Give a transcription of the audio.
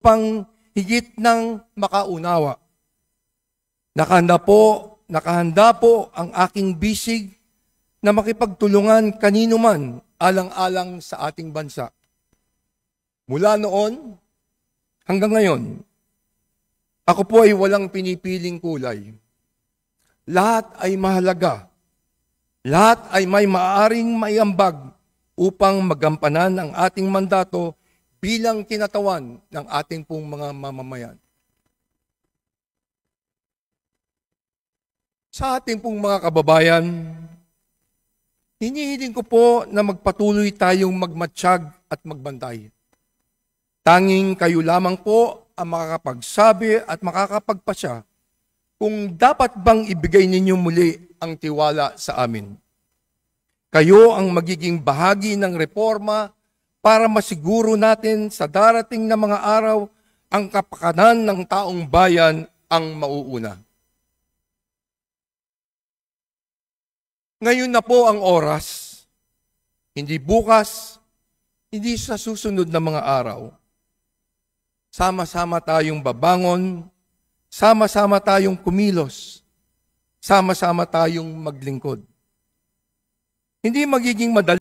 upang higit ng makaunawa. Nakahanda po ang aking bisig na makipagtulungan kanino man alang-alang sa ating bansa. Mula noon hanggang ngayon, ako po ay walang pinipiling kulay. Lahat ay mahalaga. Lahat ay may maaaring maiambag upang magampanan ang ating mandato bilang kinatawan ng ating pong mga mamamayan. Sa ating pong mga kababayan, hinihiling ko po na magpatuloy tayong magmatsyag at magbantay. Tanging kayo lamang po ang makakapagsabi at makakapagpasya kung dapat bang ibigay ninyo muli ang tiwala sa amin. Kayo ang magiging bahagi ng reforma para masiguro natin sa darating na mga araw ang kapakanan ng taong bayan ang mauuna. Ngayon na po ang oras, hindi bukas, hindi sa susunod na mga araw. Sama-sama tayong babangon, sama-sama tayong kumilos, sama-sama tayong maglingkod. Hindi magiging madali